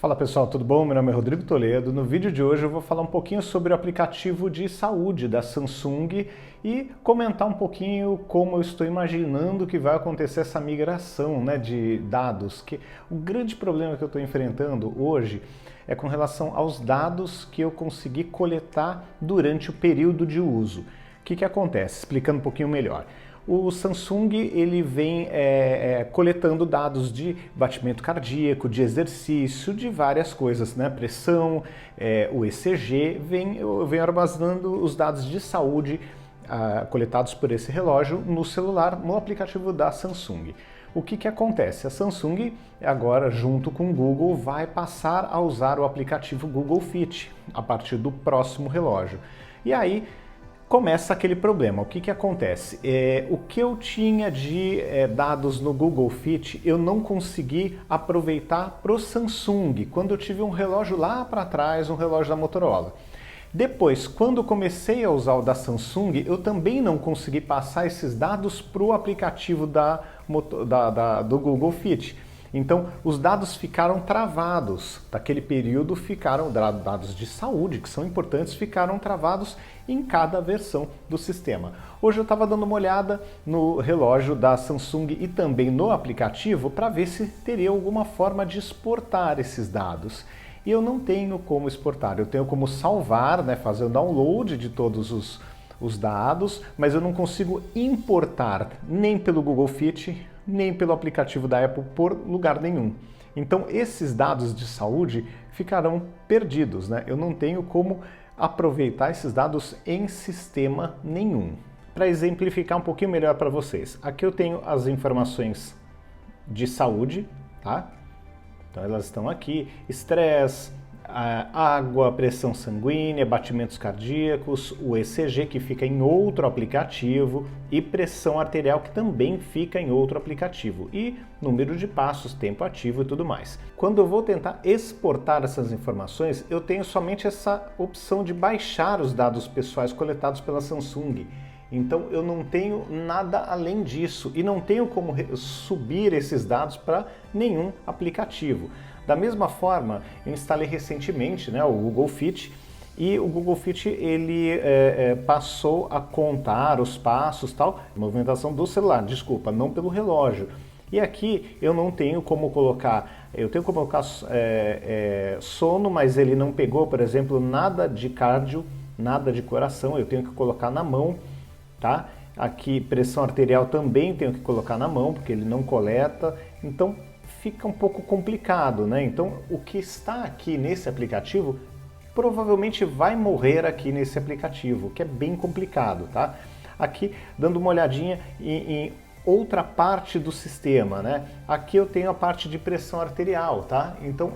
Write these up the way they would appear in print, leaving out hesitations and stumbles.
Fala pessoal, tudo bom? Meu nome é Rodrigo Toledo. No vídeo de hoje eu vou falar um pouquinho sobre o aplicativo de saúde da Samsung e comentar um pouquinho como eu estou imaginando que vai acontecer essa migração, de dados. Que o grande problema que eu estou enfrentando hoje é com relação aos dados que eu consegui coletar durante o período de uso. O que acontece? Explicando um pouquinho melhor. O Samsung ele vem coletando dados de batimento cardíaco, de exercício, de várias coisas, pressão, o ECG, eu venho armazenando os dados de saúde coletados por esse relógio no celular, no aplicativo da Samsung. O que acontece? A Samsung agora, junto com o Google, vai passar a usar o aplicativo Google Fit a partir do próximo relógio. E aí começa aquele problema. O que acontece? O que eu tinha de dados no Google Fit, eu não consegui aproveitar para o Samsung, quando eu tive um relógio lá para trás, um relógio da Motorola. Depois, quando eu comecei a usar o da Samsung, eu também não consegui passar esses dados para o aplicativo do Google Fit. Então, os dados ficaram travados. Daquele período ficaram, dados de saúde, que são importantes, ficaram travados em cada versão do sistema. Hoje eu estava dando uma olhada no relógio da Samsung e também no aplicativo para ver se teria alguma forma de exportar esses dados. E eu não tenho como exportar, eu tenho como salvar, fazer o download de todos os dados, mas eu não consigo importar nem pelo Google Fit, nem pelo aplicativo da Apple por lugar nenhum. Então esses dados de saúde ficarão perdidos, Eu não tenho como aproveitar esses dados em sistema nenhum. Para exemplificar um pouquinho melhor para vocês, aqui eu tenho as informações de saúde, tá? Então elas estão aqui, estresse, água, pressão sanguínea, batimentos cardíacos, o ECG que fica em outro aplicativo e pressão arterial que também fica em outro aplicativo e número de passos, tempo ativo e tudo mais. Quando eu vou tentar exportar essas informações, eu tenho somente essa opção de baixar os dados pessoais coletados pela Samsung. Então eu não tenho nada além disso e não tenho como subir esses dados para nenhum aplicativo. Da mesma forma, eu instalei recentemente o Google Fit e o Google Fit ele passou a contar os passos, movimentação do celular, desculpa, não pelo relógio. E aqui eu não tenho como colocar, eu tenho como colocar sono, mas ele não pegou, por exemplo, nada de cardio, nada de coração, eu tenho que colocar na mão. Tá? Aqui pressão arterial também tenho que colocar na mão, porque ele não coleta, então fica um pouco complicado, Então o que está aqui nesse aplicativo provavelmente vai morrer aqui nesse aplicativo, que é bem complicado, tá? Aqui dando uma olhadinha em outra parte do sistema, Aqui eu tenho a parte de pressão arterial, tá? Então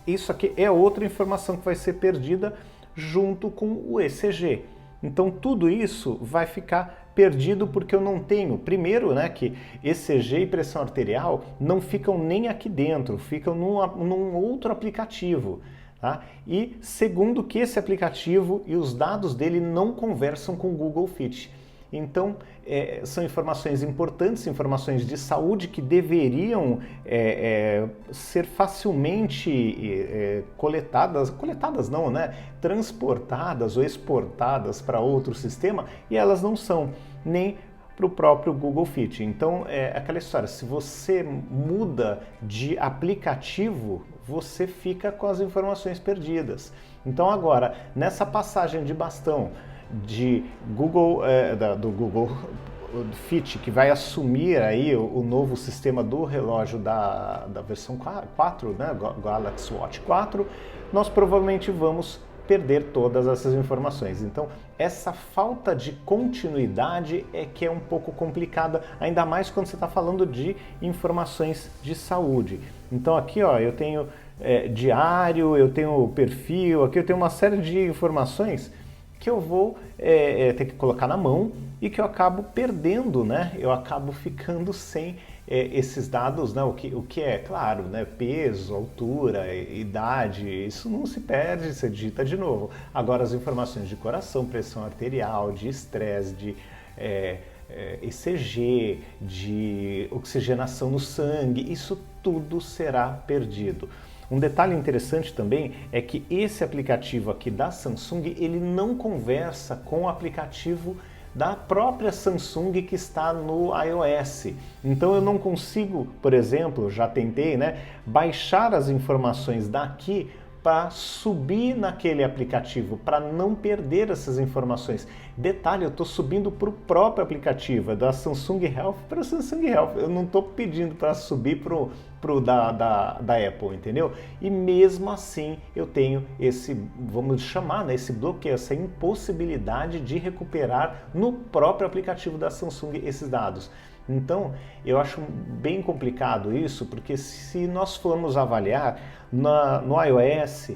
isso aqui é outra informação que vai ser perdida junto com o ECG. Então tudo isso vai ficar perdido porque eu não tenho, primeiro, que ECG e pressão arterial não ficam nem aqui dentro, ficam num outro aplicativo. Tá? E segundo que esse aplicativo e os dados dele não conversam com o Google Fit. Então, são informações importantes, informações de saúde que deveriam ser facilmente coletadas não, transportadas ou exportadas para outro sistema e elas não são, nem para o próprio Google Fit. Então, é aquela história, se você muda de aplicativo, você fica com as informações perdidas. Então agora, nessa passagem de bastão, do Google Fit, que vai assumir aí o novo sistema do relógio da versão 4, Galaxy Watch 4, nós provavelmente vamos perder todas essas informações. Então, essa falta de continuidade é que é um pouco complicada, ainda mais quando você está falando de informações de saúde. Então aqui eu tenho diário, eu tenho perfil, aqui eu tenho uma série de informações que eu vou ter que colocar na mão e que eu acabo perdendo, Eu acabo ficando sem esses dados, o que é, claro, peso, altura, idade, isso não se perde, você digita de novo. Agora as informações de coração, pressão arterial, de estresse, de ECG, de oxigenação no sangue, isso tudo será perdido. Um detalhe interessante também é que esse aplicativo aqui da Samsung, ele não conversa com o aplicativo da própria Samsung que está no iOS. Então eu não consigo, por exemplo, já tentei, né, baixar as informações daqui para subir naquele aplicativo, para não perder essas informações. Detalhe, eu estou subindo para o próprio aplicativo, da Samsung Health para o Samsung Health. Eu não estou pedindo para subir para o da Apple, entendeu? E mesmo assim eu tenho esse, vamos chamar, né, esse bloqueio, essa impossibilidade de recuperar no próprio aplicativo da Samsung esses dados. Então, eu acho bem complicado isso, porque se nós formos avaliar no iOS,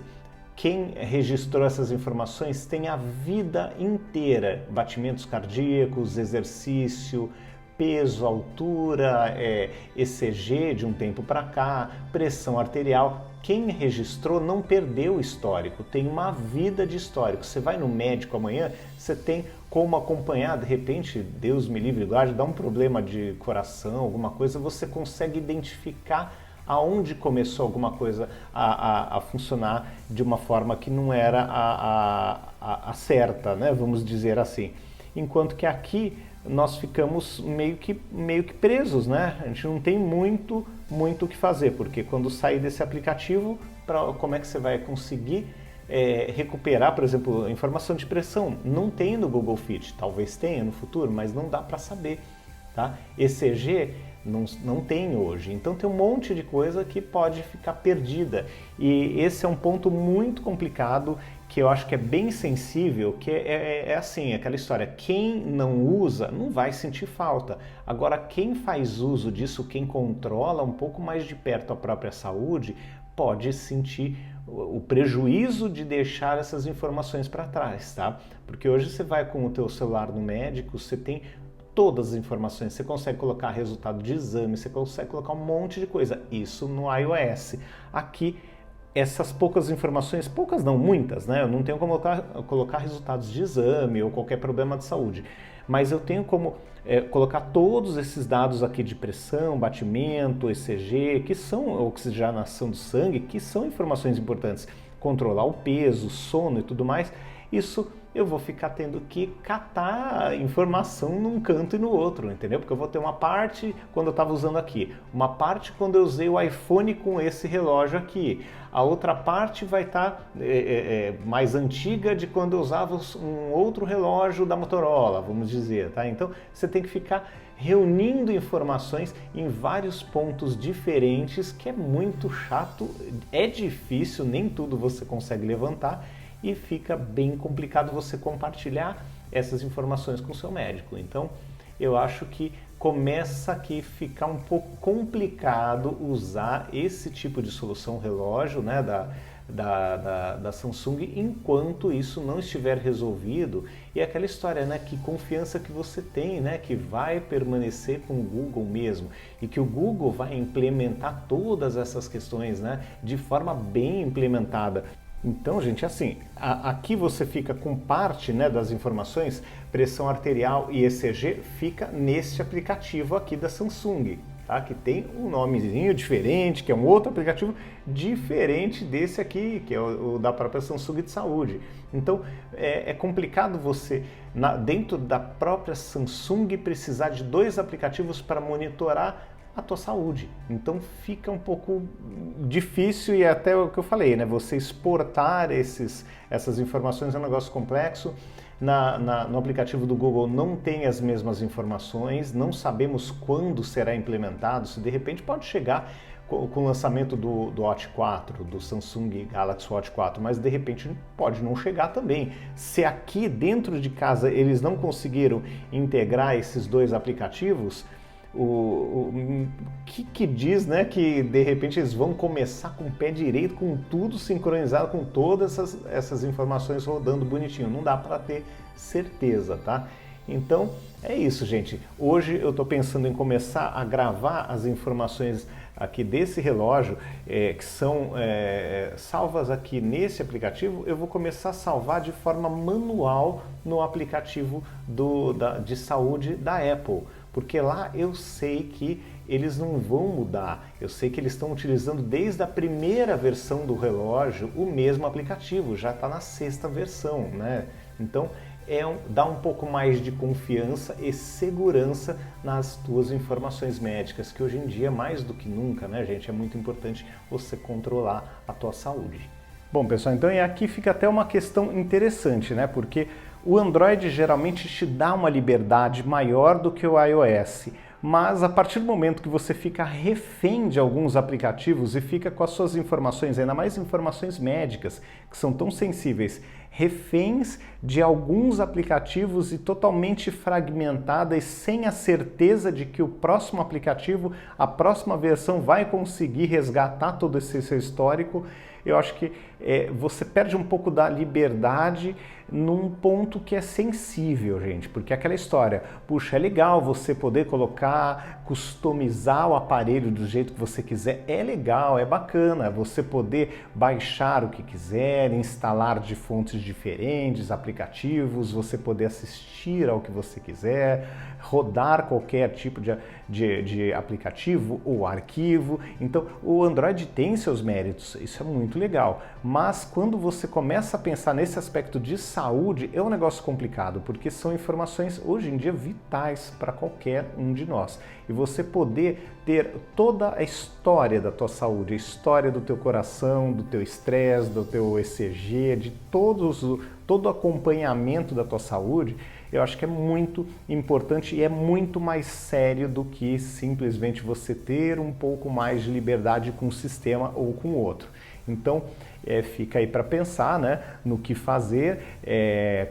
quem registrou essas informações tem a vida inteira, batimentos cardíacos, exercício, peso, altura, ECG de um tempo para cá, pressão arterial. Quem registrou não perdeu o histórico, tem uma vida de histórico. Você vai no médico amanhã, você tem como acompanhar, de repente, Deus me livre e guarde, dá um problema de coração, alguma coisa, você consegue identificar aonde começou alguma coisa a funcionar de uma forma que não era a certa, né? Vamos dizer assim. Enquanto que aqui nós ficamos meio que presos, né? A gente não tem muito o que fazer, porque quando sair desse aplicativo, como é que você vai conseguir recuperar, por exemplo, informação de pressão? Não tem no Google Fit, talvez tenha no futuro, mas não dá para saber, tá? ECG não tem hoje, então tem um monte de coisa que pode ficar perdida, e esse é um ponto muito complicado, que eu acho que é bem sensível, que é assim, aquela história, quem não usa não vai sentir falta. Agora, quem faz uso disso, quem controla um pouco mais de perto a própria saúde, pode sentir o prejuízo de deixar essas informações para trás, tá? Porque hoje você vai com o teu celular no médico, você tem todas as informações, você consegue colocar resultado de exame, você consegue colocar um monte de coisa, isso no iOS. Aqui, essas poucas informações, poucas não, muitas, né? Eu não tenho como colocar resultados de exame ou qualquer problema de saúde, mas eu tenho como colocar todos esses dados aqui de pressão, batimento, ECG, que são oxigenação do sangue, que são informações importantes, controlar o peso, sono e tudo mais. Isso eu vou ficar tendo que catar informação num canto e no outro, entendeu? Porque eu vou ter uma parte quando eu estava usando aqui, uma parte quando eu usei o iPhone com esse relógio aqui, a outra parte vai estar mais antiga de quando eu usava um outro relógio da Motorola, vamos dizer, tá? Então você tem que ficar reunindo informações em vários pontos diferentes, que é muito chato, é difícil, nem tudo você consegue levantar, e fica bem complicado você compartilhar essas informações com o seu médico. Então, eu acho que começa aqui a ficar um pouco complicado usar esse tipo de solução relógio, né, da Samsung, enquanto isso não estiver resolvido. E aquela história, né, que confiança que você tem, né, que vai permanecer com o Google mesmo, e que o Google vai implementar todas essas questões, né, de forma bem implementada. Então, gente, assim, aqui você fica com parte, né, das informações, pressão arterial e ECG, fica nesse aplicativo aqui da Samsung, tá? Que tem um nomezinho diferente, que é um outro aplicativo diferente desse aqui, que é o da própria Samsung de saúde. Então, é complicado você, dentro da própria Samsung, precisar de dois aplicativos para monitorar a tua saúde. Então fica um pouco difícil, e até o que eu falei, né? Você exportar essas informações é um negócio complexo. No aplicativo do Google não tem as mesmas informações, não sabemos quando será implementado, se de repente pode chegar com o lançamento do Watch 4, do Samsung Galaxy Watch 4, mas de repente pode não chegar também. Se aqui dentro de casa eles não conseguiram integrar esses dois aplicativos, o que diz, né, que de repente eles vão começar com o pé direito, com tudo sincronizado, com todas essas informações rodando bonitinho. Não dá para ter certeza, tá? Então é isso, gente. Hoje eu estou pensando em começar a gravar as informações aqui desse relógio, que são salvas aqui nesse aplicativo. Eu vou começar a salvar de forma manual no aplicativo de saúde da Apple, porque lá eu sei que eles não vão mudar, eu sei que eles estão utilizando desde a primeira versão do relógio o mesmo aplicativo, já está na 6ª versão, né? Então dá um pouco mais de confiança e segurança nas tuas informações médicas, que hoje em dia, mais do que nunca, né, gente, é muito importante você controlar a tua saúde. Bom, pessoal, então aqui fica até uma questão interessante, né, porque o Android geralmente te dá uma liberdade maior do que o iOS, mas a partir do momento que você fica refém de alguns aplicativos e fica com as suas informações, ainda mais informações médicas, que são tão sensíveis, reféns de alguns aplicativos e totalmente fragmentadas, sem a certeza de que o próximo aplicativo, a próxima versão vai conseguir resgatar todo esse seu histórico, eu acho que você perde um pouco da liberdade num ponto que é sensível, gente, porque aquela história, puxa, é legal você poder colocar, customizar o aparelho do jeito que você quiser, é legal, é bacana, você poder baixar o que quiser, instalar de fontes diferentes, aplicativos, você poder assistir ao que você quiser, rodar qualquer tipo de aplicativo ou arquivo. Então, o Android tem seus méritos, isso é muito legal, mas quando você começa a pensar nesse aspecto de saúde, é um negócio complicado, porque são informações hoje em dia vitais para qualquer um de nós. E você poder ter toda a história da tua saúde, a história do teu coração, do teu estresse, do teu ECG, de todo o acompanhamento da tua saúde, eu acho que é muito importante e é muito mais sério do que simplesmente você ter um pouco mais de liberdade com um sistema ou com o outro. Então, fica aí para pensar, né, no que fazer.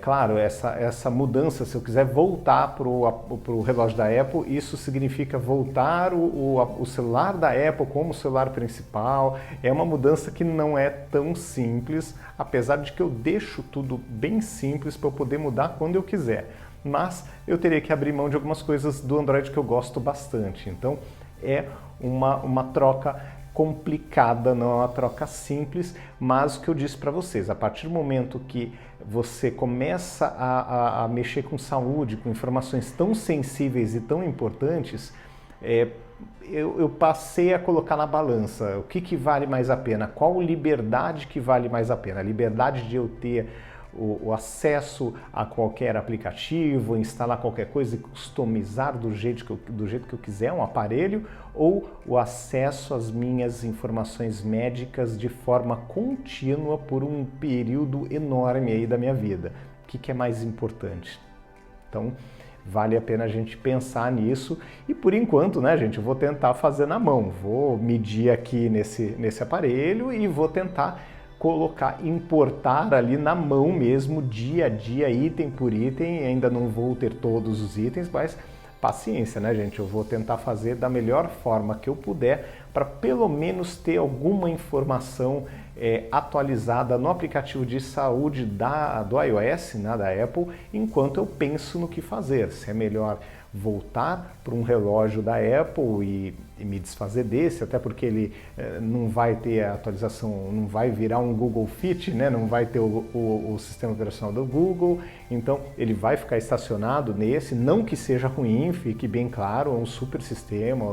Claro, essa mudança, se eu quiser voltar para o relógio da Apple, isso significa voltar o celular da Apple como celular principal. É uma mudança que não é tão simples, apesar de que eu deixo tudo bem simples para eu poder mudar quando eu quiser. Mas eu teria que abrir mão de algumas coisas do Android que eu gosto bastante. Então, é uma troca complicada, não é uma troca simples, mas o que eu disse para vocês, a partir do momento que você começa a mexer com saúde, com informações tão sensíveis e tão importantes, eu passei a colocar na balança o que vale mais a pena, qual liberdade que vale mais a pena, a liberdade de eu ter o acesso a qualquer aplicativo, instalar qualquer coisa e customizar do jeito que eu quiser um aparelho, ou o acesso às minhas informações médicas de forma contínua por um período enorme aí da minha vida. O que é mais importante? Então, vale a pena a gente pensar nisso e por enquanto, né, gente, eu vou tentar fazer na mão, vou medir aqui nesse aparelho e vou tentar importar ali na mão mesmo, dia a dia, item por item. Ainda não vou ter todos os itens, mas paciência, né, gente? Eu vou tentar fazer da melhor forma que eu puder para pelo menos ter alguma informação atualizada no aplicativo de saúde do iOS, né, da Apple, enquanto eu penso no que fazer. Se é melhor voltar para um relógio da Apple e me desfazer desse, até porque ele não vai ter a atualização, não vai virar um Google Fit, né? Não vai ter o sistema operacional do Google, então ele vai ficar estacionado nesse, não que seja ruim, fique bem claro, é um super sistema,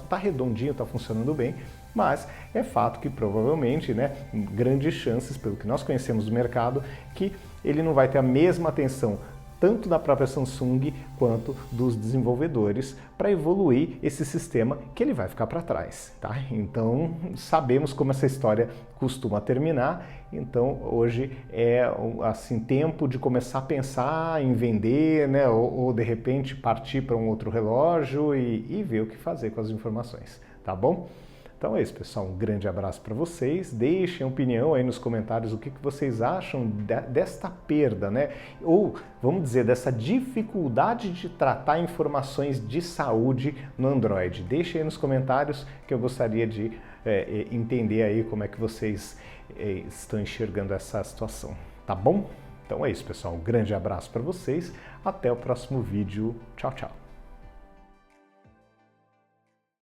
tá redondinho, tá funcionando bem, mas é fato que provavelmente, né, grandes chances, pelo que nós conhecemos do mercado, que ele não vai ter a mesma atenção tanto da própria Samsung quanto dos desenvolvedores para evoluir esse sistema, que ele vai ficar para trás, tá? Então, sabemos como essa história costuma terminar, então hoje é assim tempo de começar a pensar em vender, né, ou de repente partir para um outro relógio e ver o que fazer com as informações, tá bom? Então é isso, pessoal. Um grande abraço para vocês. Deixem a opinião aí nos comentários o que vocês acham desta perda, né? Ou, vamos dizer, dessa dificuldade de tratar informações de saúde no Android. Deixem aí nos comentários que eu gostaria de entender aí como é que vocês estão enxergando essa situação. Tá bom? Então é isso, pessoal. Um grande abraço para vocês. Até o próximo vídeo. Tchau, tchau.